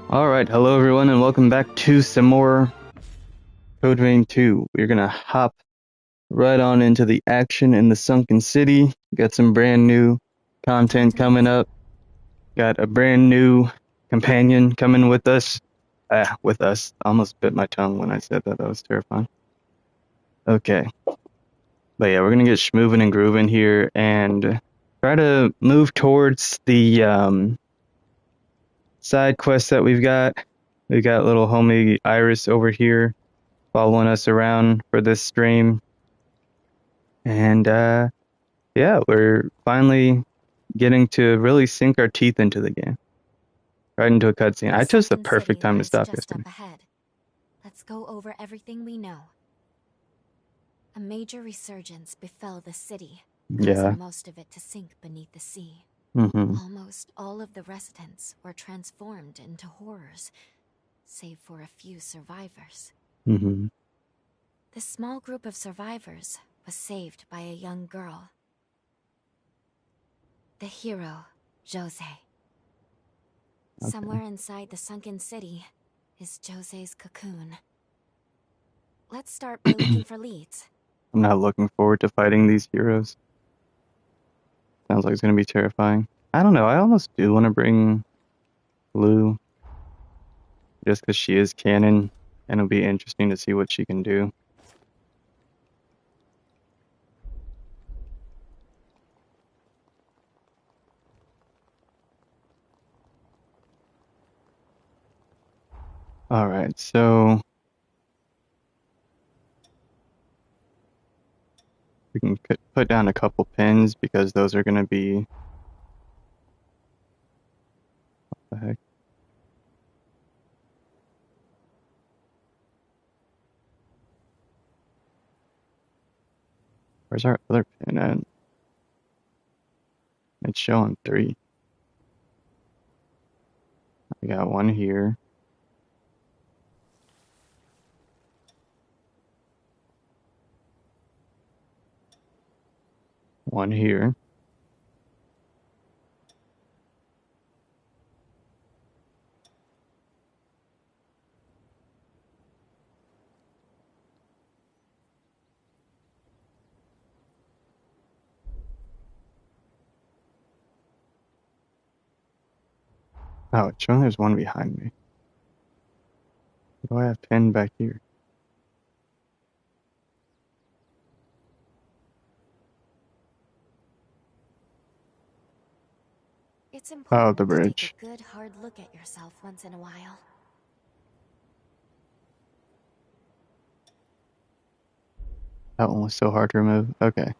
Alright, hello everyone and welcome back to some more Code Vein 2. We're gonna hop right on into the action in the Sunken City. Got some brand new content coming up. Got a brand new companion coming with us. With us. Almost bit my tongue when I said that. That was terrifying. Okay. But yeah, we're gonna get schmoovin' and grooving here and try to move towards the side quests that we've got. We got little homie Iris over here following us around for this stream. And yeah, we're finally getting to really sink our teeth into the game. Right into a cutscene. I chose the perfect time to stop just yesterday. up ahead. Let's go over everything we know. A major resurgence befell the city, Yeah. causing most of it to sink beneath the sea. Mm-hmm. Almost all of the residents were transformed into horrors, save for a few survivors. Mm-hmm. This small group of survivors was saved by a young girl. The hero, Jose. Okay. Somewhere inside the sunken city is Jose's cocoon. Let's start by looking for leads. I'm not looking forward to fighting these heroes. Sounds like it's gonna be terrifying. I don't know, I almost do want to bring Lou. Just because she is canon, and it'll be interesting to see what she can do. Alright, so we can put down a couple pins because those are going to be... What the heck? Where's our other pin at? It's showing 3. We got one here. One here. Oh, it's showing there's one behind me. What do I have pinned back here? It's Oh, important the to take bridge. a good hard look at yourself once in a while. That one was so hard to remove. Okay.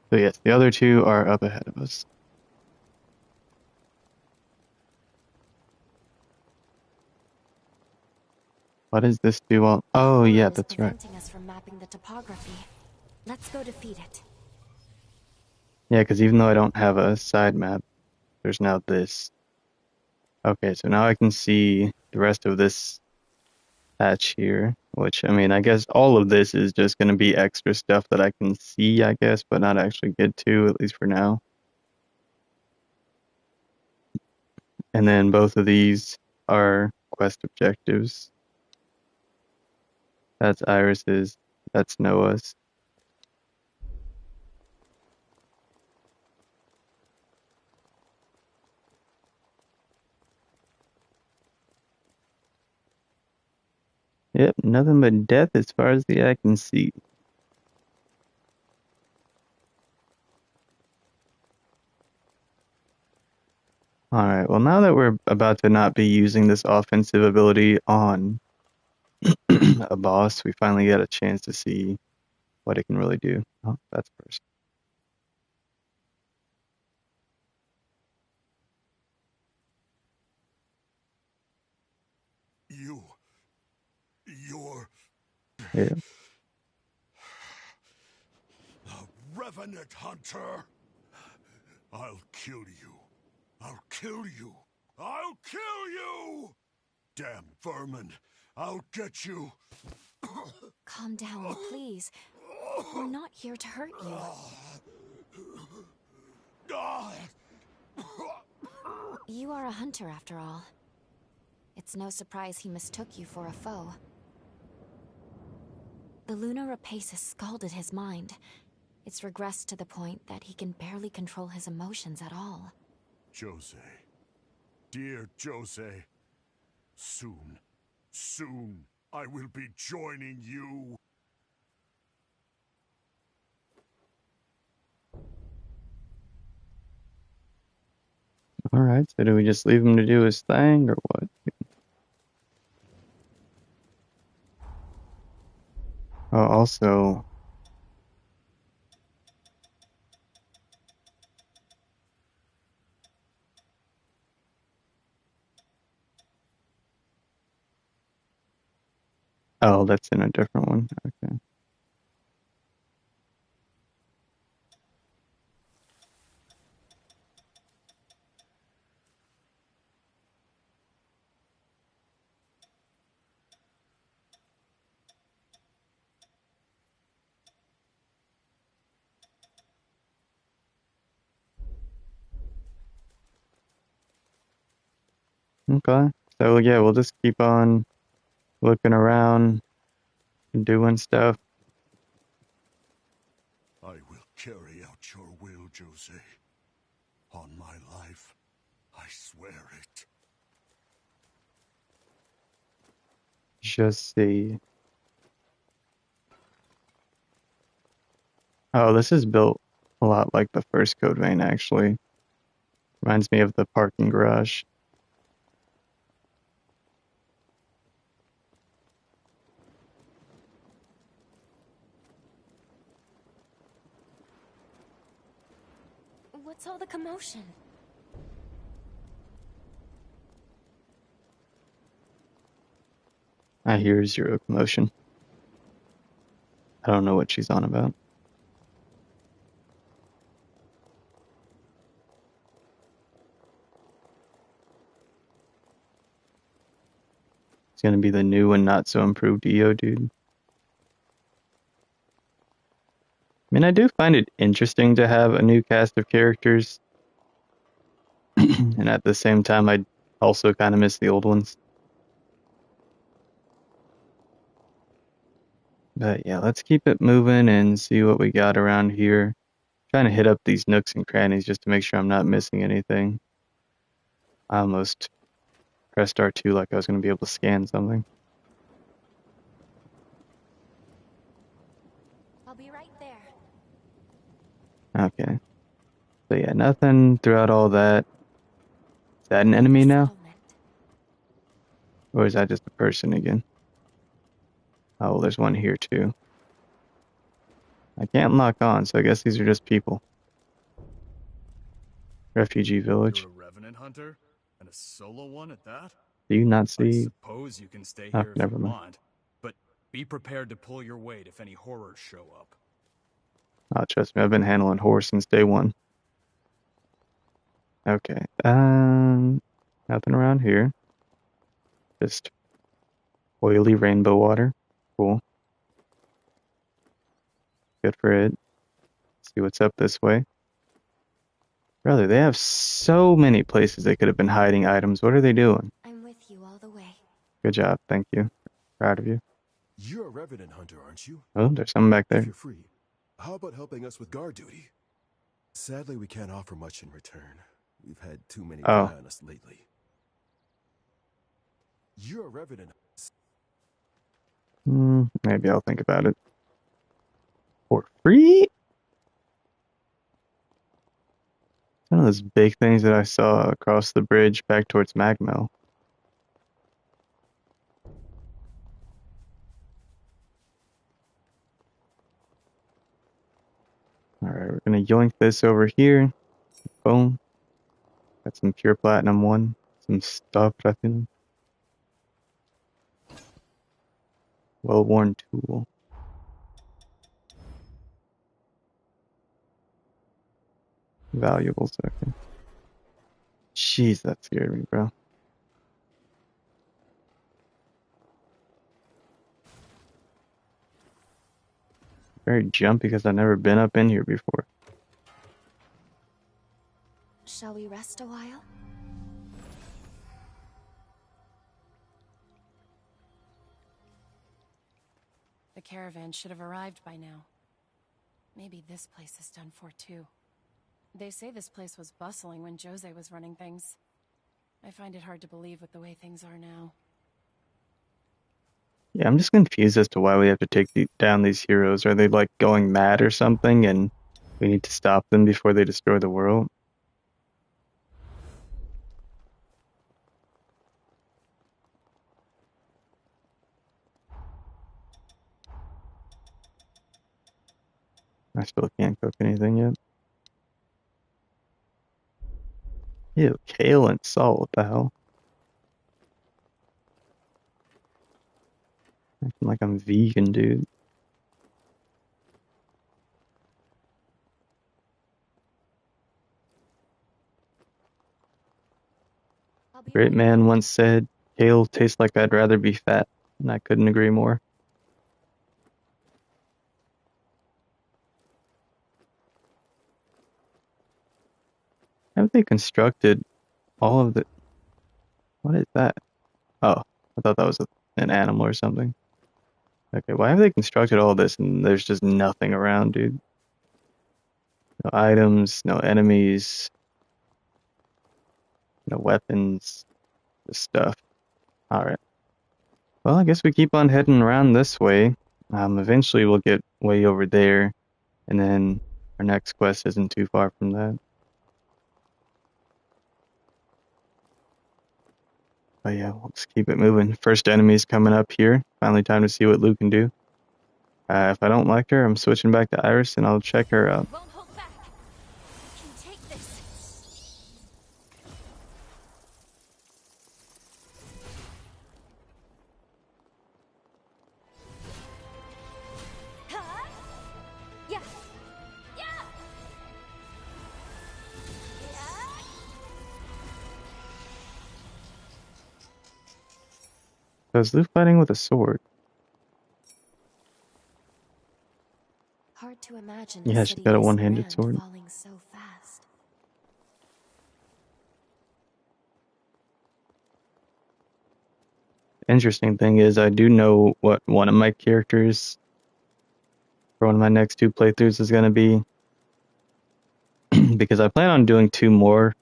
So yes, the other two are up ahead of us. What does this do all... Oh, yeah, Is that's right. preventing us from mapping the topography. Let's go defeat it. Yeah, because even though I don't have a side map, there's now this. Okay, so now I can see the rest of this patch here, which, I mean, I guess all of this is just going to be extra stuff that I can see, I guess, but not actually get to, at least for now. And then both of these are quest objectives. That's Iris's, that's Noah's. Yep, nothing but death as far as the eye can see. Alright, well now that we're about to not be using this offensive ability on a boss, we finally get a chance to see what it can really do. Oh, that's first. You're Yeah. a revenant hunter. I'll kill you. I'll kill you. I'll kill you! Damn vermin. I'll get you. Calm down, please. We're not here to hurt you. You are a hunter after all. It's no surprise he mistook you for a foe. The Luna Rapace has scalded his mind. It's regressed to the point that he can barely control his emotions at all. Jose. Dear Jose. Soon, soon, I will be joining you. Alright, so do we just leave him to do his thing, or what? Oh, also... Oh, that's in a different one. Okay. Okay. So yeah, we'll just keep on looking around and doing stuff. I will carry out your will, Jose. On my life, I swear it. Just see. Oh, this is built a lot like the first Code Vein, actually. Reminds me of the parking garage. What's all the commotion? I hear zero commotion. I don't know what she's on about. It's gonna be the new and not so improved EO dude. I mean, I do find it interesting to have a new cast of characters. And at the same time, I also kind of miss the old ones. But yeah, let's keep it moving and see what we got around here. Trying to hit up these nooks and crannies just to make sure I'm not missing anything. I almost pressed R2 like I was going to be able to scan something. I'll be right there. Okay. So yeah, nothing throughout all that. Is that an enemy now? Settlement. Or is that just a person again? Oh, well, there's one here too. I can't lock on, so I guess these are just people. Refugee village. You're a revenant hunter? And a solo one at that? Do you not I see? suppose you can stay Oh, here if never you mind. want, but be prepared to pull your weight if any horrors show up. Oh, trust me, I've been handling horse since day one. Okay. Nothing around here. Just oily rainbow water. Cool. Good for it. See what's up this way. Brother, they have so many places they could have been hiding items. What are they doing? I'm with you all the way. Good job. Thank you. Proud of you. You're a revenant hunter, aren't you? Oh, there's something back If there. you're free, how about helping us with guard duty? Sadly, we can't offer much in return. We've had too many Oh. die on us lately. You're a revenant. Maybe I'll think about it. For free? One of those big things that I saw across the bridge back towards Magmel. Alright, we're gonna yoink this over here. Boom. Got some pure platinum one. Some stuff, I think. Well-worn tool. Valuables, okay. Jeez, that scared me, bro. Very jumpy because I've never been up in here before. Shall we rest a while? caravan should have arrived by now. Maybe this place is done for too. They say this place was bustling when Jose was running things. I find it hard to believe with the way things are now. Yeah, I'm just confused as to why we have to take down these heroes. Are they like going mad or something and we need to stop them before they destroy the world? I still can't cook anything yet. Ew, kale and salt, what the hell? Acting like I'm vegan, dude. I'll be Great right man back. once said, kale tastes like I'd rather be fat, and I couldn't agree more. Have they constructed all of the... What is that? Oh, I thought that was an animal or something. Okay, why have they constructed all this and there's just nothing around, dude? No items, no enemies, no weapons, just stuff. Alright. Well, I guess we keep on heading around this way. Eventually we'll get way over there, and then our next quest isn't too far from that. But yeah, we'll just keep it moving. First enemy's coming up here. Finally time to see what Lou can do. If I don't like her, I'm switching back to Iris and I'll check her out. Won't hold back. You can take this. Huh? Yeah. Yeah. Yeah. So is Lou fighting with a sword? Hard to imagine Yeah, a she's city got a this one-handed grand sword. falling so fast. Interesting thing is I do know what one of my characters for one of my next 2 playthroughs is going to be. Because I plan on doing 2 more,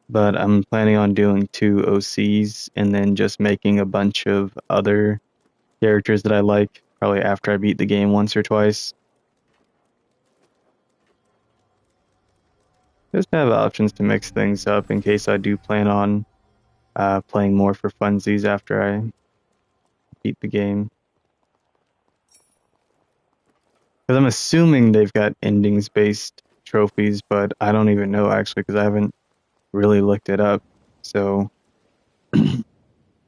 but I'm planning on doing 2 OCs and then just making a bunch of other characters that I like, probably after I beat the game once or twice. Just to have options to mix things up in case I do plan on playing more for funsies after I beat the game. Because I'm assuming they've got endings-based trophies, but I don't even know actually because I haven't really looked it up. So,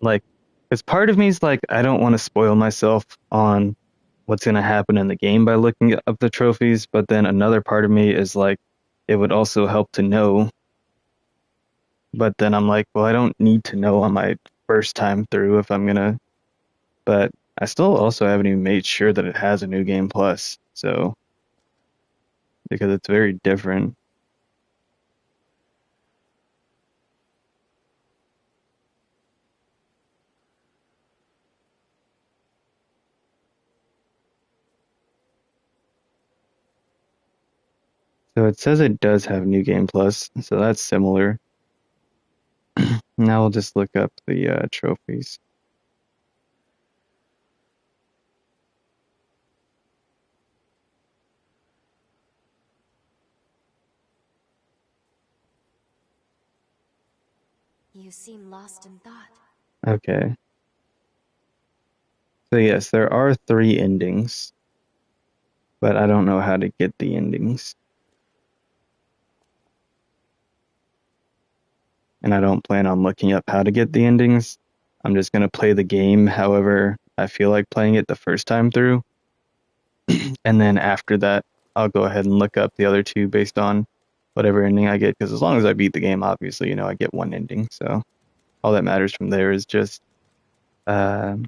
like, because part of me is like, I don't want to spoil myself on what's going to happen in the game by looking up the trophies, but then another part of me is like, it would also help to know. But then I'm like, well, I don't need to know on my first time through if I'm gonna. But I still also haven't even made sure that it has a new game plus, so because it's very different. So it says it does have new game plus, so that's similar. Now we'll just look up the trophies. You seem lost in thought. Okay. So yes, there are 3 endings, but I don't know how to get the endings. And I don't plan on looking up how to get the endings. I'm just going to play the game however I feel like playing it the first time through. And then after that, I'll go ahead and look up the other 2 based on whatever ending I get. Because as long as I beat the game, obviously, I get one ending. So all that matters from there is just Beyond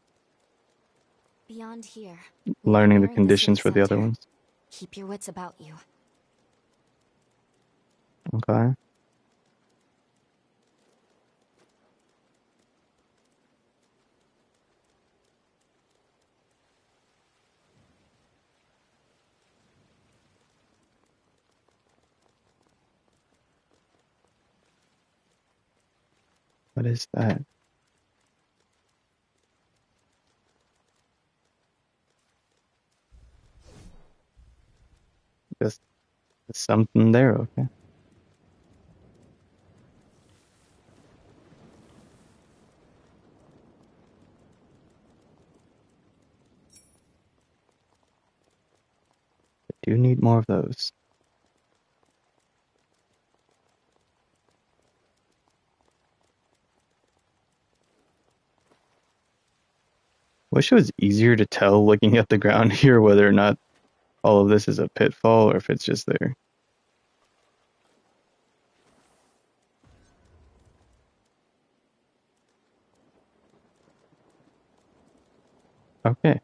here, we'll be learning the nearing the city conditions for the other center. ones. Keep your wits about you. Okay. What is that? Just something there, okay. I do need more of those. Wish it was easier to tell looking at the ground here whether or not all of this is a pitfall or if it's just there. Okay.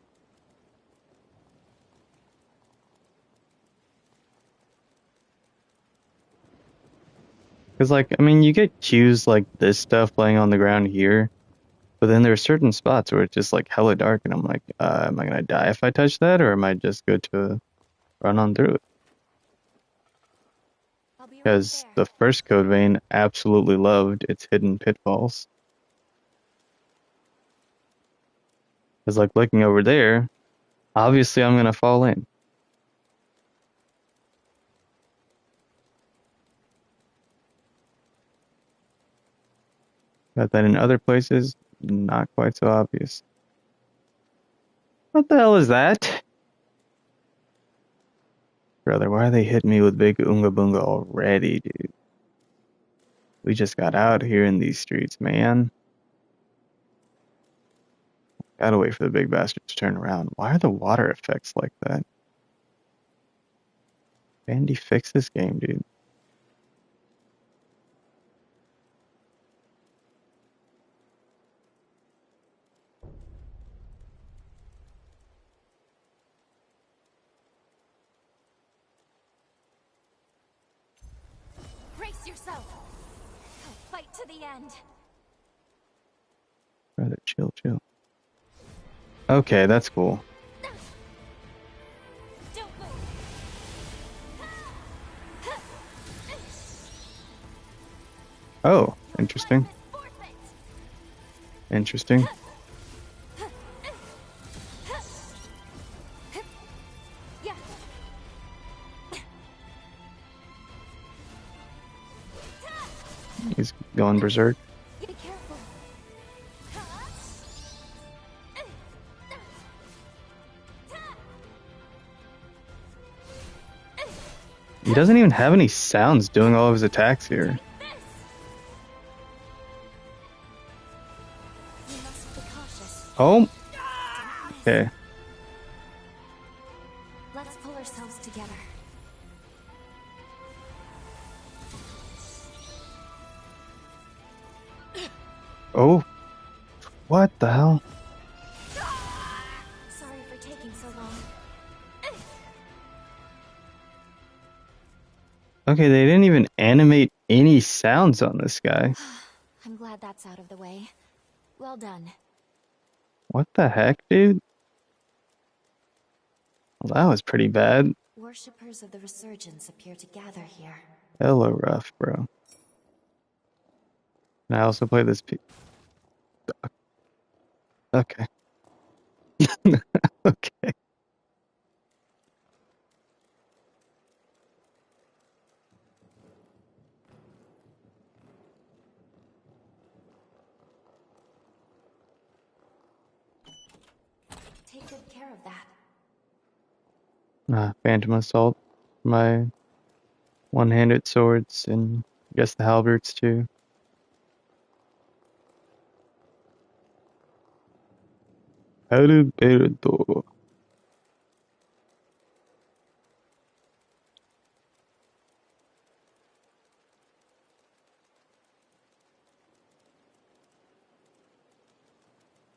Because, like, I mean, you get cues like this stuff laying on the ground here, but then there are certain spots where it's just like hella dark, and I'm like, am I gonna die if I touch that, or am I just good to run on through it? I'll be right Because there. the first Code Vein absolutely loved its hidden pitfalls. Because, like, looking over there, obviously I'm gonna fall in. But then in other places, not quite so obvious. What the hell is that? Brother, why are they hitting me with big Oonga Boonga already, dude? We just got out here in these streets, man. Gotta wait for the big bastard to turn around. Why are the water effects like that? Bandy, fix this game, dude. Brace yourself. I'll fight to the end. Brother, chill, chill. Okay, that's cool. Don't move. Oh, interesting. Your life is forfeit. Interesting. Yeah. He's going berserk. Be careful. He doesn't even have any sounds doing all of his attacks here. You must be cautious. Oh! Okay. Let's pull ourselves together. Oh! What the hell? Sorry for taking so long. Okay, they didn't even animate any sounds on this guy. I'm glad that's out of the way. Well done. What the heck, dude? Well, that was pretty bad. Worshippers of the Resurgence appear to gather here. Hello, rough, bro. Can I also play this? Okay. Okay. Take good care of that. Phantom Assault. My one-handed swords and I guess the halberds too. Alberto.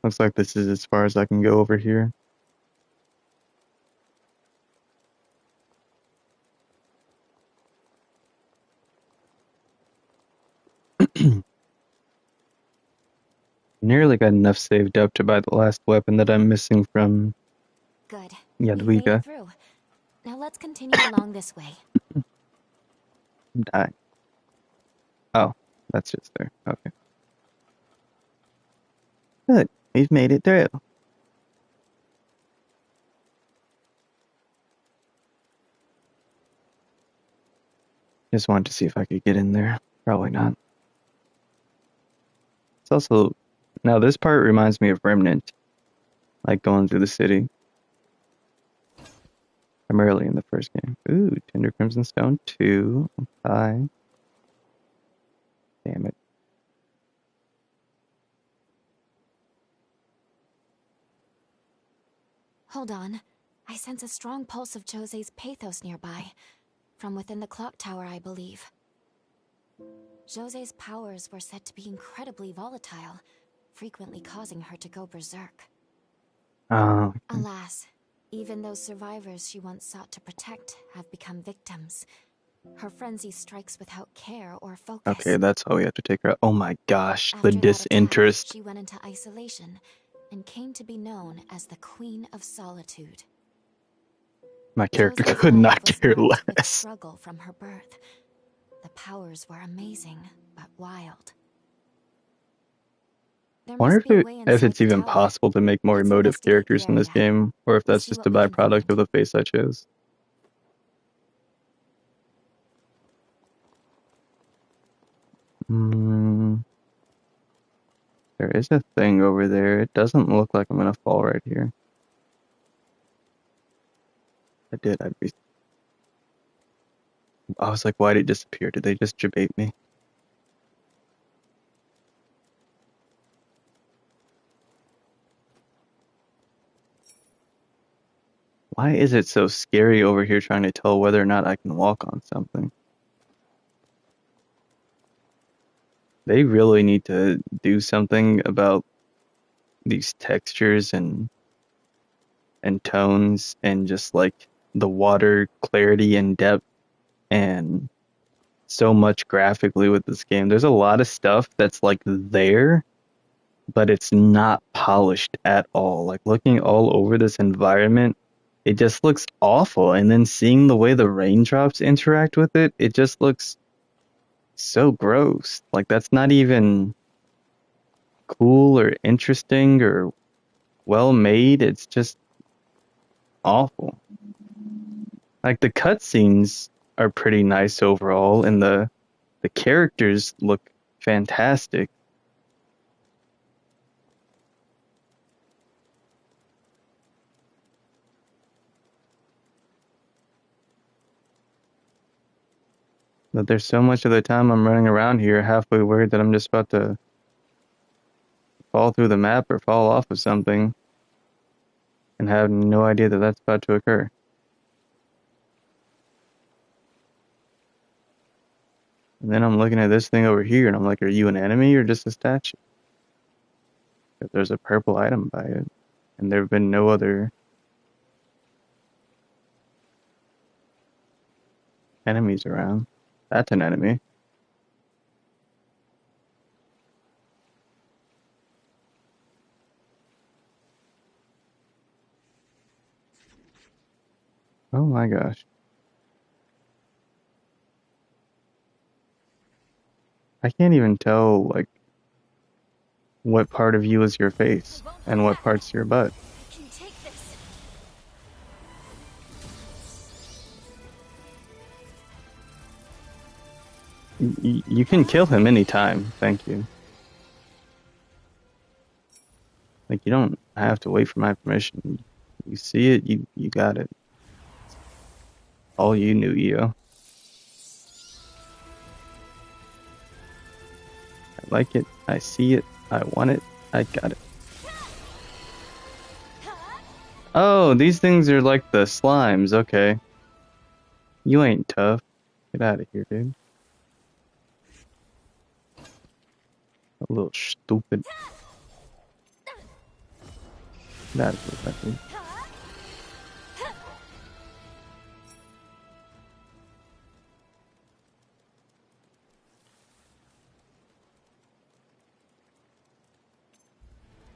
Looks like this is as far as I can go over here. Nearly got enough saved up to buy the last weapon that I'm missing from Good. We made Jadwiga. it through. Now let's continue along this way. Die. Oh, that's just there. Okay. Good. We've made it through. Just wanted to see if I could get in there. Probably not. It's also... Now this part reminds me of Remnant. Like going through the city. Primarily in the first game. Ooh, Tender Crimson Stone 2. Hi. Damn it. Hold on. I sense a strong pulse of Jose's pathos nearby. From within the clock tower, I believe. Jose's powers were said to be incredibly volatile, frequently causing her to go berserk. Oh. Alas, even those survivors she once sought to protect have become victims. Her frenzy strikes without care or focus. Okay, that's how we have to take her out. Oh my gosh, After the that attack, disinterest. she went into isolation and came to be known as the Queen of Solitude. My character Jose's could life not was care marked with less. struggle from her birth. The powers were amazing, but wild. There I wonder must be a way if inside it's the even tower. possible to make more Let's emotive investigate the characters in this area. game, or if We'll that's see just what a we can byproduct find. of the face I chose. There is a thing over there. It doesn't look like I'm gonna fall right here. If I did, I'd be... I was like, why did it disappear? Did they just debate me? Why is it so scary over here trying to tell whether or not I can walk on something? They really need to do something about these textures and tones and just like the water clarity and depth and so much graphically with this game. There's a lot of stuff that's like there, but it's not polished at all. Like looking all over this environment, it just looks awful. And then seeing the way the raindrops interact with it, it just looks so gross. Like that's not even cool or interesting or well made. It's just awful. Like the cutscenes are pretty nice overall, and the characters look fantastic. But there's so much of the time I'm running around here halfway worried that I'm just about to fall through the map or fall off of something and have no idea that that's about to occur. And then I'm looking at this thing over here and I'm like, are you an enemy or just a statue? If there's a purple item by it, and there have been no other enemies around. That's an enemy. Oh my gosh. I can't even tell, like, what part of you is your face and what part's your butt. I can take this. You can kill him anytime, thank you. Like, you don't have to wait for my permission. You see it, you got it. All you knew, Io. I like it, I see it, I want it, I got it. Oh, these things are like the slimes, okay. You ain't tough. Get out of here, dude. A little stupid. Get out of here, dude.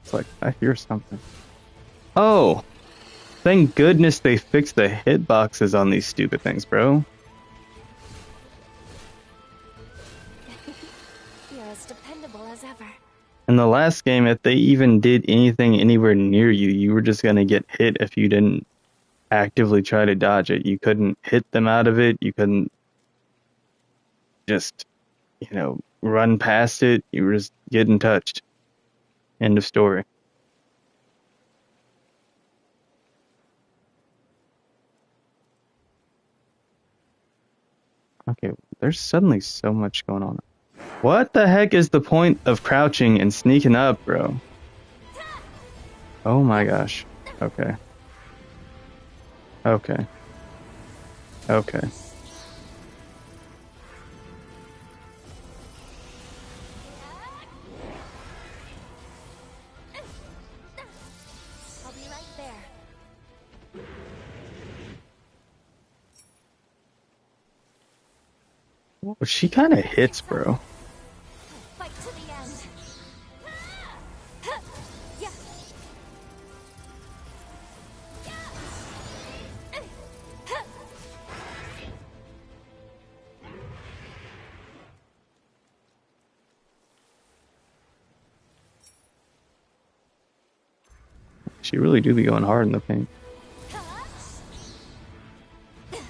It's like, I hear something. Oh! Thank goodness they fixed the hitboxes on these stupid things, bro. You're as dependable as ever. In the last game, if they even did anything anywhere near you, you were just gonna get hit if you didn't actively try to dodge it. You couldn't hit them out of it. You couldn't just, run past it. You were just getting touched. End of story. Okay, there's suddenly so much going on. What the heck is the point of crouching and sneaking up, bro? Oh my gosh. Okay. Okay. Okay. I'll be right there. Well, she kind of hits, bro. Fight to the end. Yeah. She really do be going hard in the paint. Yeah.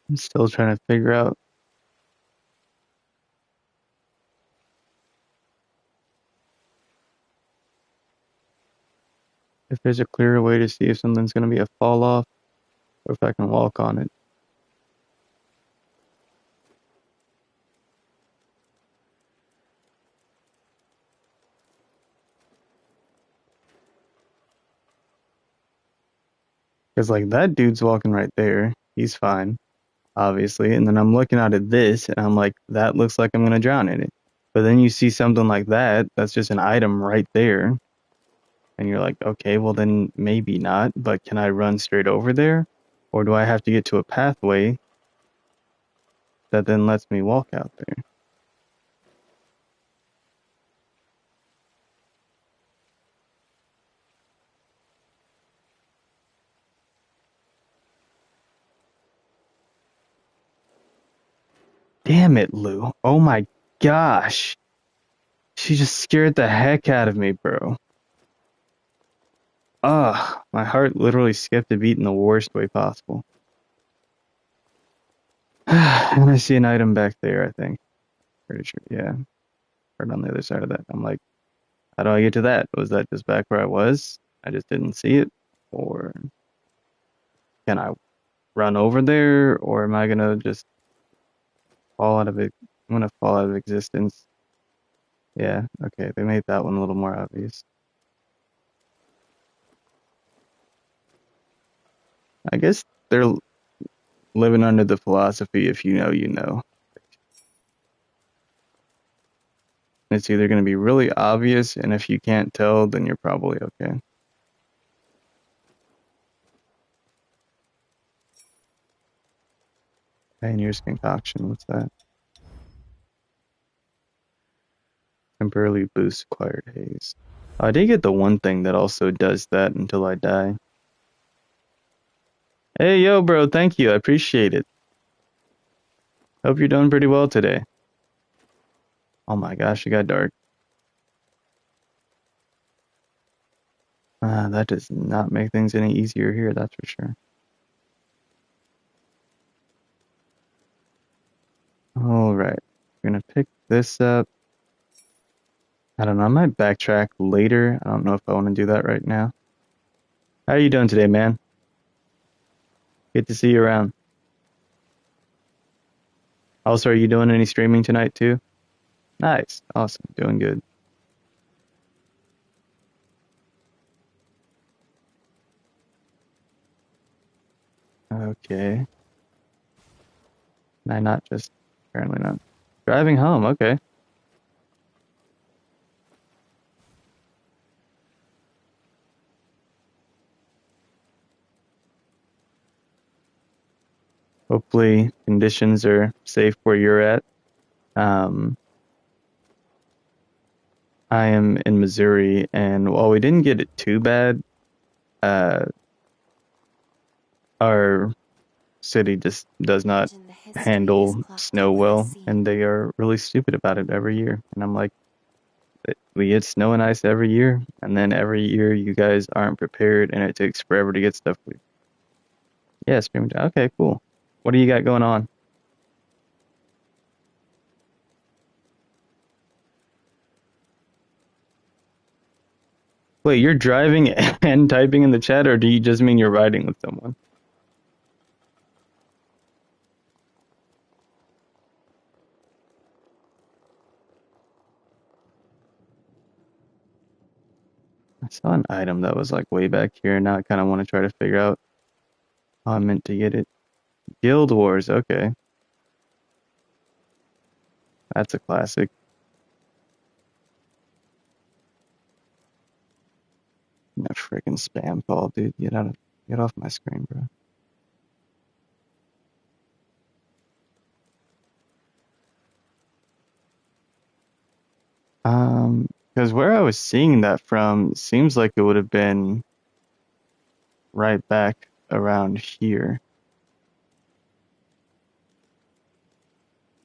I'm still trying to figure out. If there's a clearer way to see if something's going to be a fall off or if I can walk on it. Because, like, that dude's walking right there. He's fine, obviously. And then I'm looking out at this and I'm like, that looks like I'm going to drown in it. But then you see something like that, that's just an item right there. And you're like, okay, well, then maybe not. But can I run straight over there? Or do I have to get to a pathway that then lets me walk out there? Damn it, Lou. Oh my gosh. She just scared the heck out of me, bro. Ugh, my heart literally skipped a beat in the worst way possible. And I see an item back there, I think. Pretty sure, yeah. Right on the other side of that. I'm like, how do I get to that? Was that just back where I was? I just didn't see it? Or can I run over there? Or am I gonna just fall out of it? I'm gonna fall out of existence. Yeah, okay, they made that one a little more obvious. I guess they're living under the philosophy if you know, you know. It's either going to be really obvious, and if you can't tell, then you're probably okay. Pioneer's Concoction, what's that? Temporarily boosts acquired haze. I did get the one thing that also does that until I die. Hey, yo, bro, thank you. I appreciate it. Hope you're doing pretty well today. Oh my gosh, it got dark. That does not make things any easier here, that's for sure. All right, we're gonna pick this up. I don't know. I might backtrack later. I don't know if I want to do that right now. How are you doing today, man? Good to see you around. Also, are you doing any streaming tonight too? Nice. Awesome. Doing good. Okay. Can I not just apparently not driving home? Okay. Hopefully conditions are safe where you're at. Um, I am in Missouri, and while we didn't get it too bad, uh, our city just does not Imagine the history this handle clock snow tower has well, seen. and they are really stupid about it every year. And I'm like, we get snow and ice every year, and then every year you guys aren't prepared, and it takes forever to get stuff. Yeah, Screaming Time. Okay, cool. What do you got going on? Wait, you're driving and typing in the chat, or do you just mean you're riding with someone? I saw an item that was like way back here, and now I kind of want to try to figure out how I meant to get it. Guild Wars, okay. That's a classic. That freaking spam call, dude. Get off my screen, bro. Because where I was seeing that from seems like it would have been right back around here.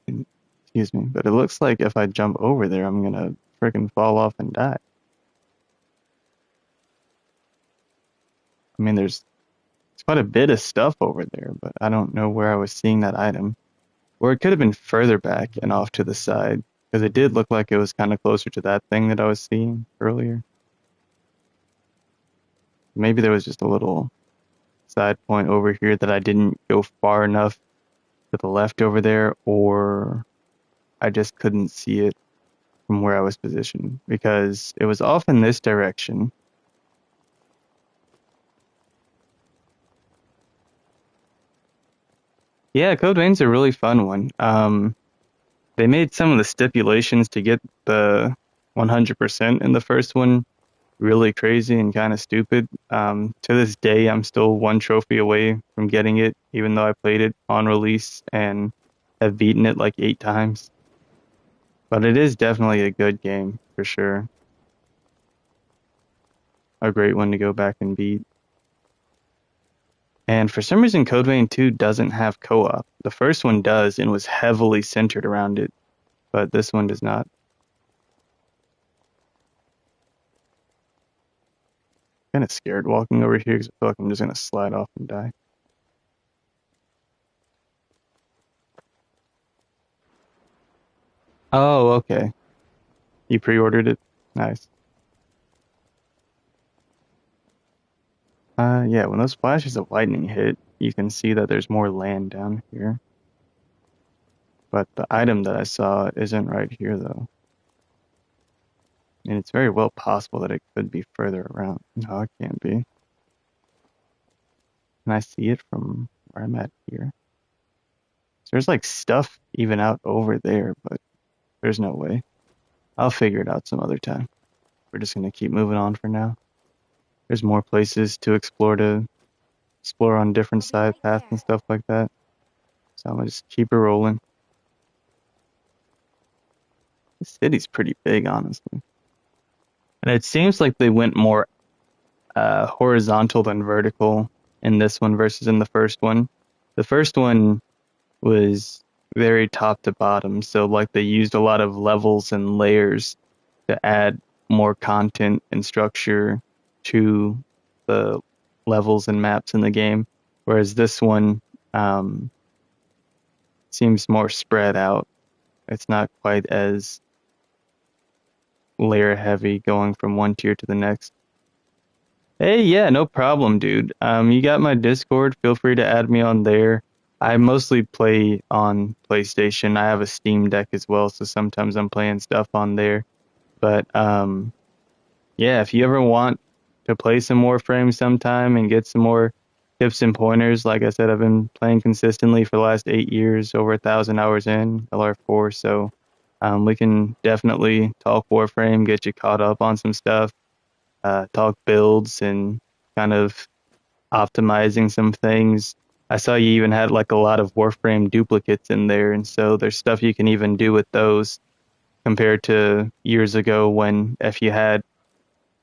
Excuse me, but it looks like if I jump over there, I'm gonna freaking fall off and die. I mean, there's quite a bit of stuff over there, but I don't know where I was seeing that item. Or it could have been further back and off to the side, because it did look like it was kind of closer to that thing that I was seeing earlier. Maybe there was just a little side point over here that I didn't go far enough to the left over there, or I just couldn't see it from where I was positioned, because it was off in this direction. Yeah, Code Vein's a really fun one. They made some of the stipulations to get the 100% in the first one really crazy and kind of stupid. To this day, I'm still one trophy away from getting it, even though I played it on release and have beaten it like 8 times. But it is definitely a good game for sure. A great one to go back and beat. And for some reason, Code Vein 2 doesn't have co-op. The first one does and was heavily centered around it, but this one does not. Kind of scared walking over here because I feel like I'm just going to slide off and die. Oh, okay. You pre-ordered it? Nice. Yeah, when those flashes of lightning hit, you can see that there's more land down here. But the item that I saw isn't right here, though. And it's very well possible that it could be further around. No, it can't be. Can I see it from where I'm at here? So there's like stuff even out over there, but there's no way. I'll figure it out some other time. We're just gonna keep moving on for now. There's more places to explore on different I'll be side right paths and there. stuff like that. So I'm gonna just keep it rolling. The city's pretty big, honestly. And it seems like they went more horizontal than vertical in this one versus in the first one. The first one was very top to bottom, so like they used a lot of levels and layers to add more content and structure to the levels and maps in the game. Whereas this one, seems more spread out. It's not quite as layer heavy going from one tier to the next. Hey, yeah, no problem, dude. You got my Discord. Feel free to add me on there. I mostly play on PlayStation. I have a Steam Deck as well, so sometimes I'm playing stuff on there. But yeah, if you ever want to play some Warframe sometime and get some more tips and pointers, like I said, I've been playing consistently for the last 8 years, over 1,000 hours in LR4. So we can definitely talk Warframe, get you caught up on some stuff, talk builds and kind of optimizing some things. I saw you even had like a lot of Warframe duplicates in there, and so there's stuff you can even do with those compared to years ago when if you had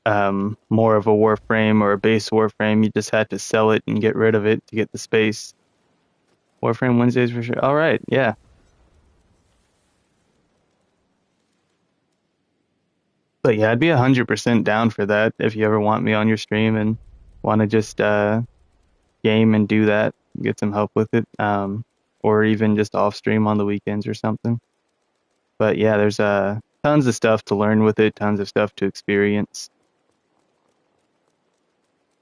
more of a Warframe or a base Warframe, you just had to sell it and get rid of it to get the space. Warframe Wednesdays for sure. All right, yeah. But yeah, I'd be 100% down for that if you ever want me on your stream and want to just game and do that, get some help with it, or even just off stream on the weekends or something. But yeah, there's tons of stuff to learn with it, tons of stuff to experience.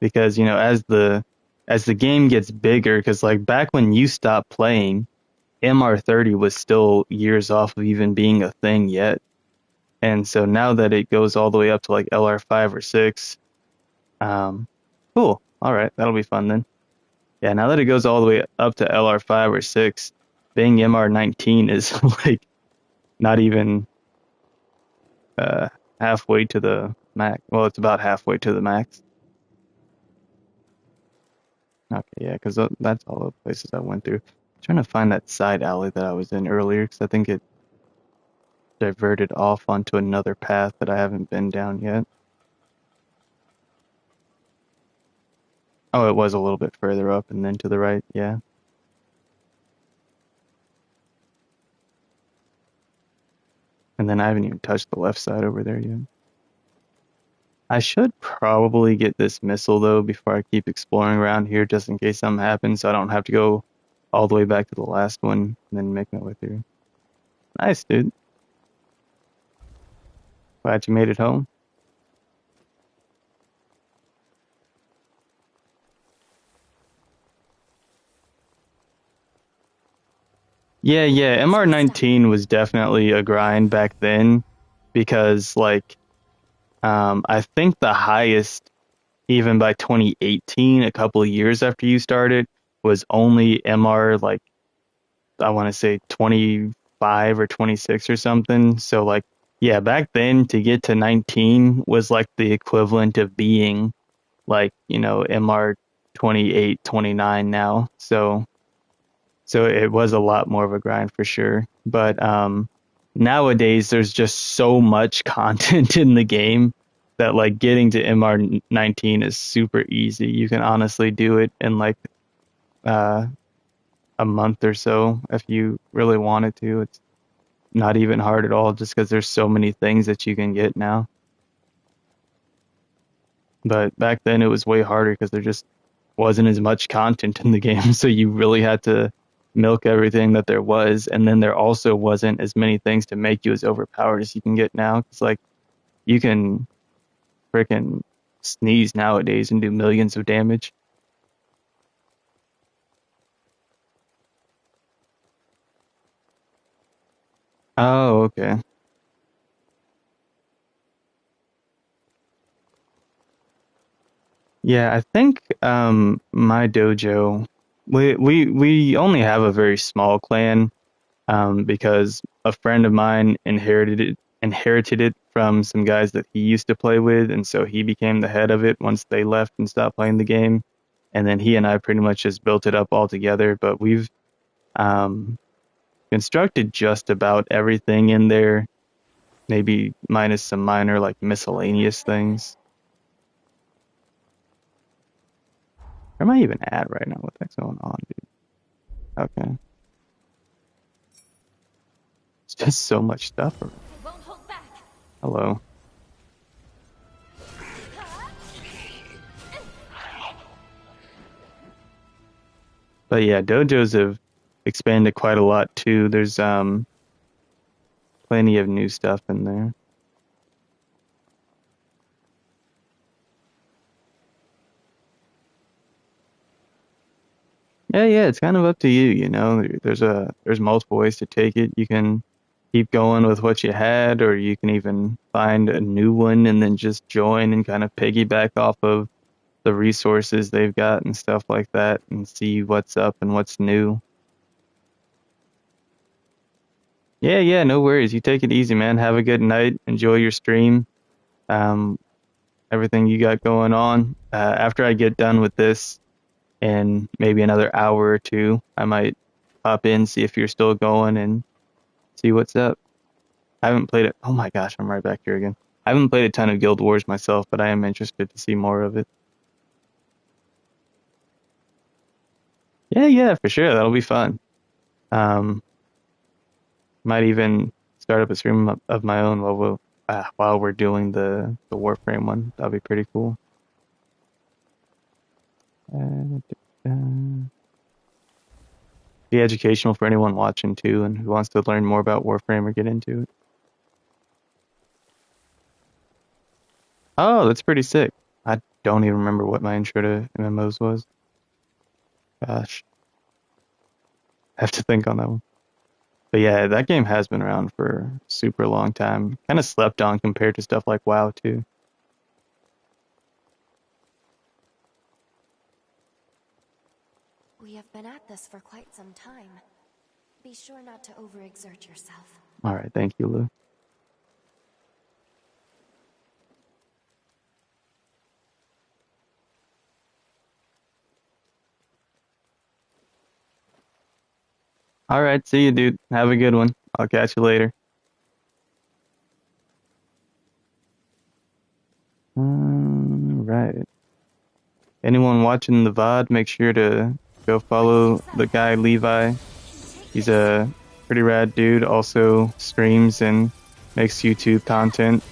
Because you know, as the game gets bigger, because like back when you stopped playing, MR30 was still years off of even being a thing yet. And so now that it goes all the way up to like LR5 or 6, cool. All right, that'll be fun then. Yeah, now that it goes all the way up to LR5 or 6, being MR19 is like not even halfway to the max. Well, it's about halfway to the max. Okay, yeah, because that's all the places I went through. I'm trying to find that side alley that I was in earlier, because I think it diverted off onto another path that I haven't been down yet. Oh, it was a little bit further up and then to the right, yeah. And then I haven't even touched the left side over there yet. I should probably get this missile, though, before I keep exploring around here, just in case something happens, so I don't have to go all the way back to the last one and then make my way through. Nice, dude. Glad you made it home. Yeah, MR19 was definitely a grind back then because, like, I think the highest, even by 2018, a couple of years after you started, was only MR, like, I want to say 25 or 26 or something. So, like, yeah, back then to get to 19 was like the equivalent of being, like, you know, MR 28, 29 now. So it was a lot more of a grind for sure. But nowadays there's just so much content in the game that like getting to MR19 is super easy. You can honestly do it in like a month or so if you really wanted to. It's not even hard at all just because there's so many things that you can get now. But back then it was way harder because there just wasn't as much content in the game, so you really had to milk everything that there was, and then there also wasn't as many things to make you as overpowered as you can get now. It's like you can freaking sneeze nowadays and do millions of damage. Oh, okay. Yeah, I think my dojo, we only have a very small clan because a friend of mine inherited it from some guys that he used to play with, and so he became the head of it once they left and stopped playing the game. And then he and I pretty much just built it up all together. But we've um, constructed just about everything in there, maybe minus some minor like miscellaneous things. Where am I even at right now? What the heck's going on, dude? Okay. It's just so much stuff. They won't hold back. Hello. But yeah, dojos have expanded quite a lot too. There's plenty of new stuff in there. Yeah, it's kind of up to you, you know. There's multiple ways to take it. You can keep going with what you had, or you can even find a new one and then just join and kind of piggyback off of the resources they've got and stuff like that and see what's up and what's new. Yeah, no worries. You take it easy, man. Have a good night. Enjoy your stream. Um, everything you got going on. After I get done with this in maybe another hour or two, I might pop in, see if you're still going and see what's up. I haven't played it. Oh my gosh, I'm right back here again. I haven't played a ton of Guild Wars myself, but I am interested to see more of it. Yeah, for sure. That'll be fun. Might even start up a stream of my own while we're doing the Warframe one. That'll be pretty cool. Be educational for anyone watching too, and who wants to learn more about Warframe or get into it. Oh, that's pretty sick. I don't even remember what my intro to MMOs was. Gosh, I have to think on that one. But yeah, that game has been around for a super long time. Kind of slept on compared to stuff like WoW too. We have been at this for quite some time. Be sure not to overexert yourself. All right, thank you, Lou. All right, see you, dude. Have a good one. I'll catch you later. Right. Anyone watching the VOD, make sure to go follow the guy Levi. He's a pretty rad dude. Also streams and makes YouTube content.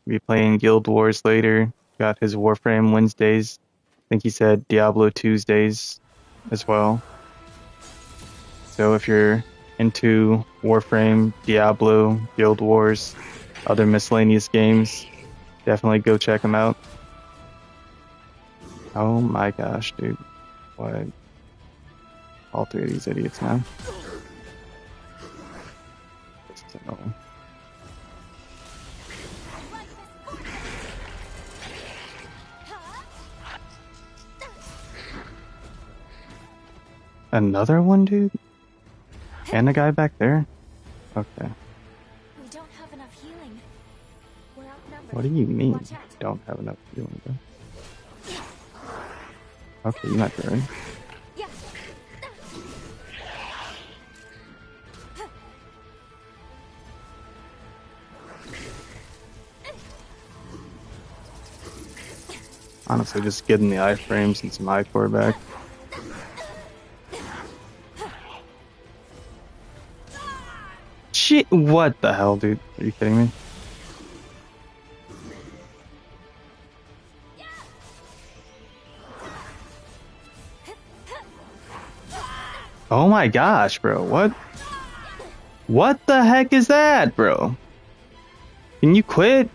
Be playing Guild Wars later. Got his Warframe Wednesdays. I think he said Diablo Tuesdays as well. So if you're into Warframe, Diablo, Guild Wars, other miscellaneous games, definitely go check him out. Oh my gosh, dude. What? All three of these idiots now. This is annoying. Another one, dude? And a guy back there? Okay. We don't have enough healing. We're outnumbered. What do you mean? Watch out. Don't have enough healing, bro. Okay, you're not doing. Yeah. Honestly, just getting the iframes and some iCore back. Shit, what the hell, dude? Are you kidding me? Oh my gosh, bro. What? What the heck is that, bro? Can you quit?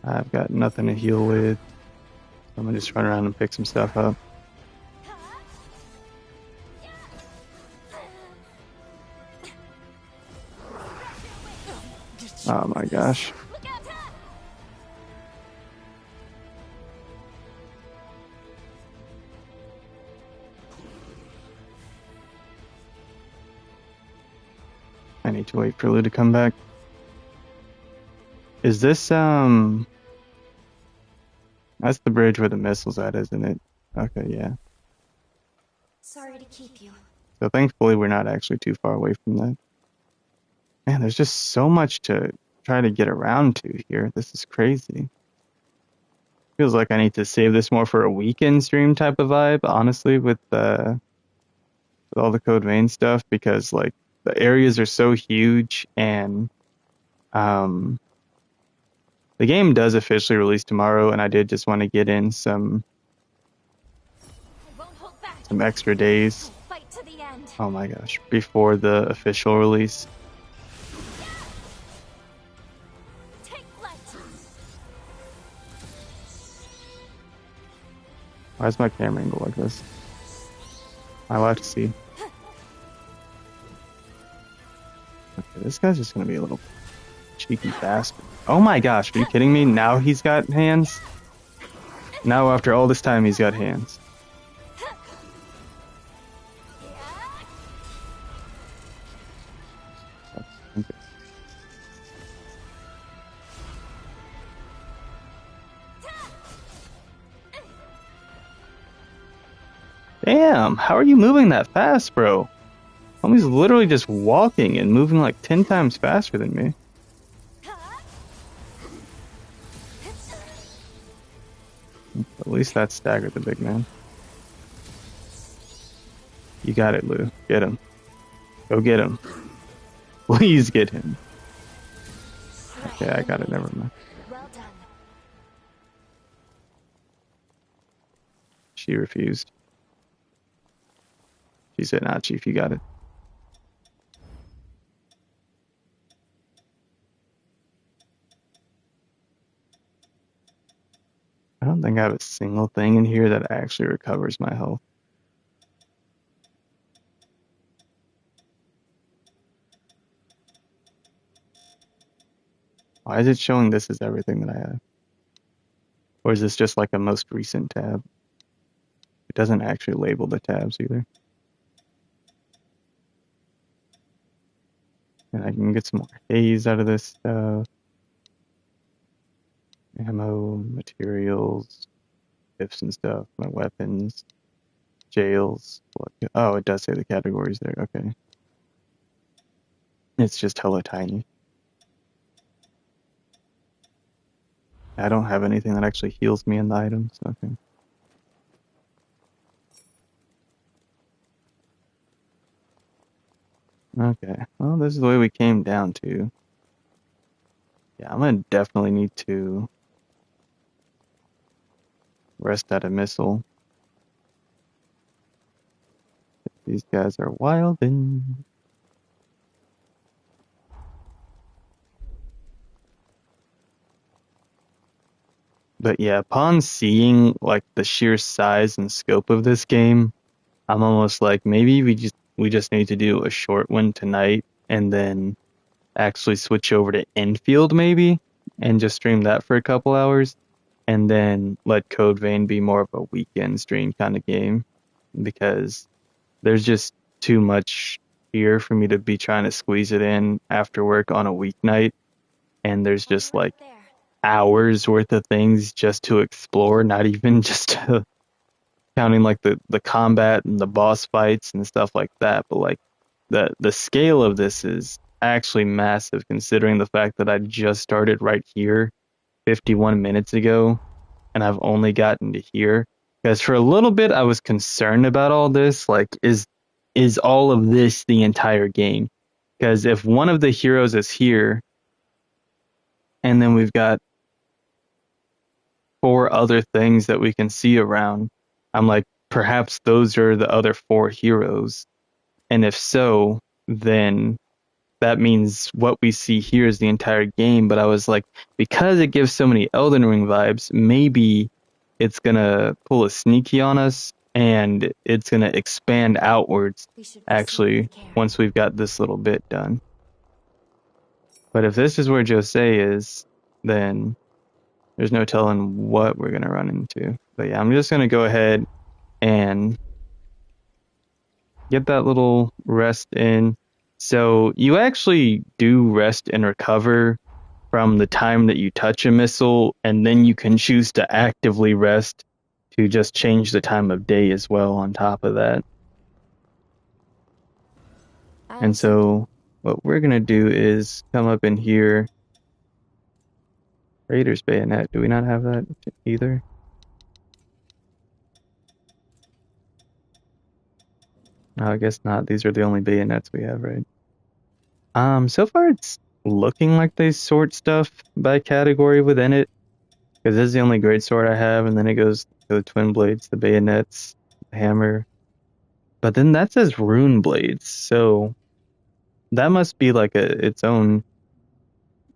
I've got nothing to heal with. I'm gonna just run around and pick some stuff up. Oh my gosh. I need to wait for Lou to come back. Is this, that's the bridge where the missile's at, isn't it? Okay, yeah. Sorry to keep you. So thankfully we're not actually too far away from that. Man, there's just so much to try to get around to here. This is crazy. feels like I need to save this more for a weekend stream type of vibe, honestly, with all the Code Vein stuff, because like the areas are so huge, and the game does officially release tomorrow, and I did just want to get in some I won't hold back. extra days. I'll fight to the end. Oh my gosh, before the official release. Take flight. Why is my camera angle like this? I'll have to see. Okay, this guy's just gonna be a little cheeky bastard. Oh my gosh, are you kidding me? Now he's got hands? Now after all this time he's got hands. Okay. Damn, how are you moving that fast, bro? Homie's literally just walking and moving like 10 times faster than me. At least that staggered the big man. You got it, Lou. Get him. Go get him. Please get him. Okay, I got it. Never mind. Well done. She refused. She said, nah, Chief, you got it. I don't think I have a single thing in here that actually recovers my health. Why is it showing this as everything that I have? Or is this just like a most recent tab? It doesn't actually label the tabs either. And I can get some more haze out of this stuff. Ammo, materials, ifs and stuff, my weapons, jails. Oh, it does say the categories there. Okay. It's just hella tiny. I don't have anything that actually heals me in the items. Okay. Okay. Well, this is the way we came down to. Yeah, I'm gonna definitely need to rest at a missile. These guys are wildin'. But yeah, upon seeing like the sheer size and scope of this game, I'm almost like maybe we just need to do a short one tonight and then actually switch over to Enfield maybe and just stream that for a couple hours and then let Code Vein be more of a weekend stream kind of game, because there's just too much here for me to be trying to squeeze it in after work on a weeknight, and there's just like There. hours worth of things just to explore, not even just to counting like the combat and the boss fights and stuff like that, but like the scale of this is actually massive considering the fact that I just started right here 51 minutes ago and I've only gotten to here. Because for a little bit I was concerned about all this, like is all of this the entire game? Because if one of the heroes is here and then we've got 4 other things that we can see around, I'm like, perhaps those are the other 4 heroes. And if so, then that means what we see here is the entire game. But I was like, because it gives so many Elden Ring vibes, maybe it's gonna pull a sneaky on us and it's gonna expand outwards We should proceed actually with care. once we've got this little bit done. But if this is where Jose is, then there's no telling what we're gonna run into. But yeah, I'm just gonna go ahead and get that little rest in. So you actually do rest and recover from the time that you touch a missile, and then you can choose to actively rest to just change the time of day as well on top of that. And so what we're going to do is come up in here. Raider's Bayonet. Do we not have that either? I guess not. These are the only bayonets we have, right? So far it's looking like they sort stuff by category within it. Because this is the only greatsword I have, and then it goes to the twin blades, the bayonets, the hammer. But then that says rune blades, so that must be like its own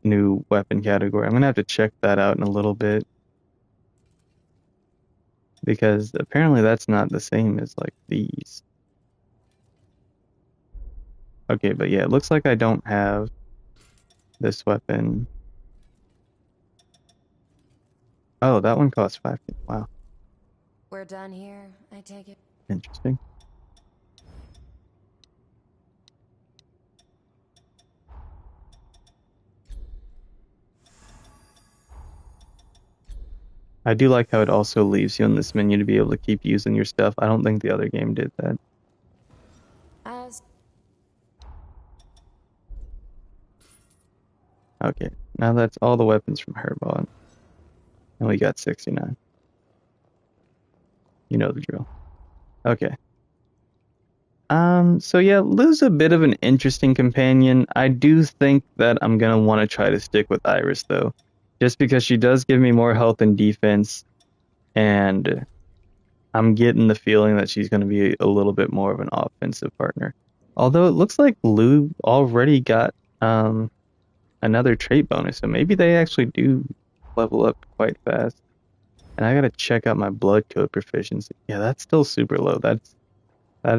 new weapon category. I'm gonna have to check that out in a little bit. Because apparently that's not the same as like these. Okay, but yeah, it looks like I don't have this weapon. Oh, that one costs 5. Wow, We're done here, I take it. interesting. I do like how it also leaves you in this menu to be able to keep using your stuff. I don't think the other game did that. As Okay, now that's all the weapons from Herbot. And we got 69. You know the drill. Okay. So yeah, Lou's a bit of an interesting companion. I do think that I'm gonna want to try to stick with Iris though. Just because she does give me more health and defense, and I'm getting the feeling that she's gonna be a little bit more of an offensive partner. Although it looks like Lou already got another trait bonus, so maybe they actually do level up quite fast. And I gotta check out my blood code proficiency. Yeah, that's still super low. That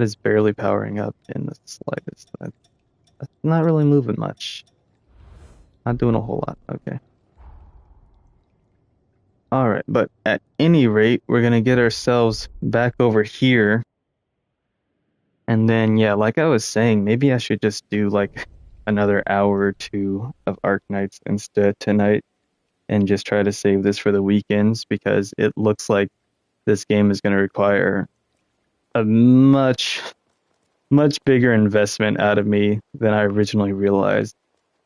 is barely powering up in the slightest. That's not really moving much. Not doing a whole lot. Okay. Alright, but at any rate, we're gonna get ourselves back over here. And then, yeah, like I was saying, maybe I should just do like another hour or two of Arknights instead tonight and just try to save this for the weekends because it looks like this game is going to require a much bigger investment out of me than I originally realized,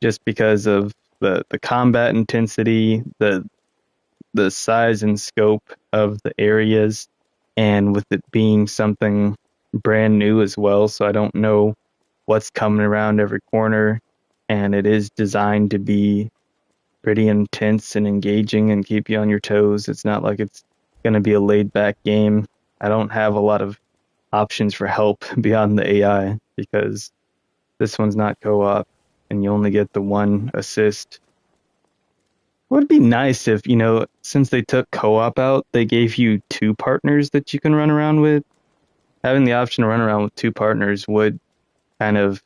just because of the combat intensity, the size and scope of the areas, and with it being something brand new as well, so I don't know what's coming around every corner, and it is designed to be pretty intense and engaging and keep you on your toes. It's not like it's going to be a laid back game. I don't have a lot of options for help beyond the AI because this one's not co-op and you only get the one assist. It would be nice if, since they took co-op out, they gave you 2 partners that you can run around with. Having the option to run around with 2 partners would kind of,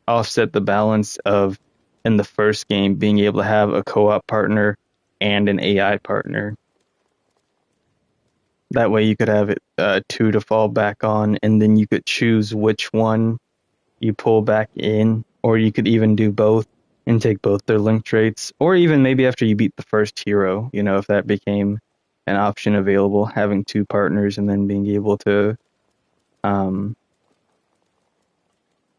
offset the balance of in the first game being able to have a co-op partner and an AI partner. That way you could have it 2 to fall back on, and then you could choose which one you pull back in, or you could even do both and take both their link traits, or even maybe after you beat the first hero, if that became an option available, having 2 partners and then being able to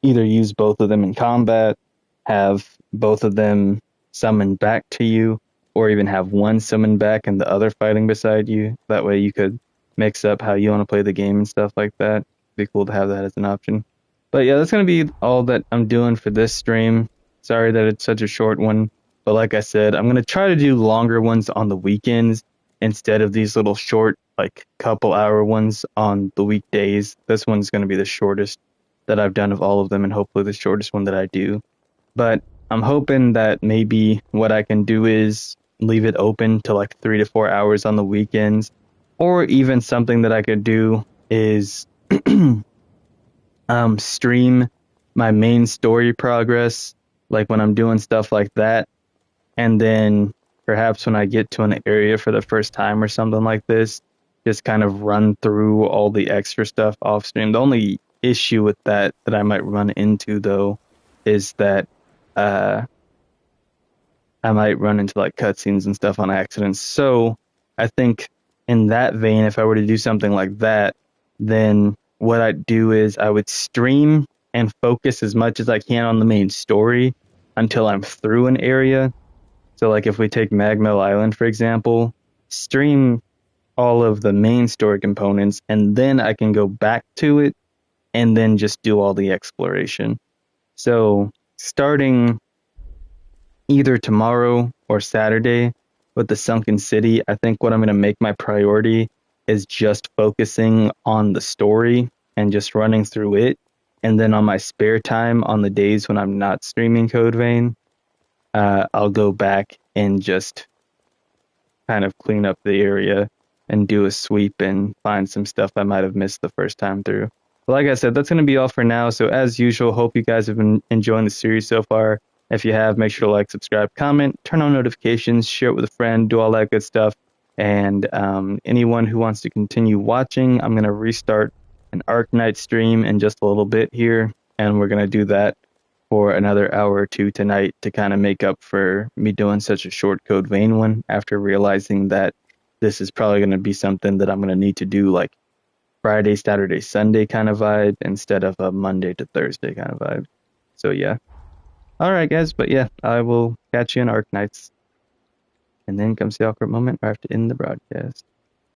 either use both of them in combat, have both of them summoned back to you, or even have one summoned back and the other fighting beside you. That way you could mix up how you want to play the game and stuff like that. It'd be cool to have that as an option. But yeah, that's going to be all that I'm doing for this stream. Sorry that it's such a short one. But like I said, I'm going to try to do longer ones on the weekends instead of these little short, like couple hour ones on the weekdays. This one's going to be the shortest that I've done of all of them, and hopefully the shortest one that I do. But I'm hoping that maybe what I can do is leave it open to like 3 to 4 hours on the weekends, or even something that I could do is stream my main story progress, like when I'm doing stuff like that, and then perhaps when I get to an area for the first time or something like this, just kind of run through all the extra stuff off stream. The only issue with that I might run into though is that I might run into like cutscenes and stuff on accident. So I think in that vein, if I were to do something like that, then what I'd do is I would stream and focus as much as I can on the main story until I'm through an area. So like if we take Magmill Island, for example, stream all of the main story components, and then I can go back to it and then just do all the exploration. So starting either tomorrow or Saturday with the Sunken City, I think what I'm going to make my priority is just focusing on the story and just running through it. And then on my spare time, on the days when I'm not streaming Code Vein, I'll go back and just kind of clean up the area and do a sweep and find some stuff I might have missed the first time through. But like I said, that's going to be all for now. So as usual, hope you guys have been enjoying the series so far. If you have, make sure to like, subscribe, comment, turn on notifications, share it with a friend, do all that good stuff. And anyone who wants to continue watching, I'm going to restart an Arknight stream in just a little bit here. And we're going to do that for another hour or two tonight to kind of make up for me doing such a short Code Vein one, after realizing that this is probably going to be something that I'm going to need to do like Friday, Saturday, Sunday kind of vibe instead of a Monday to Thursday kind of vibe. So yeah. All right, guys. But yeah, I will catch you in Arknights. And then comes the awkward moment where I have to end the broadcast.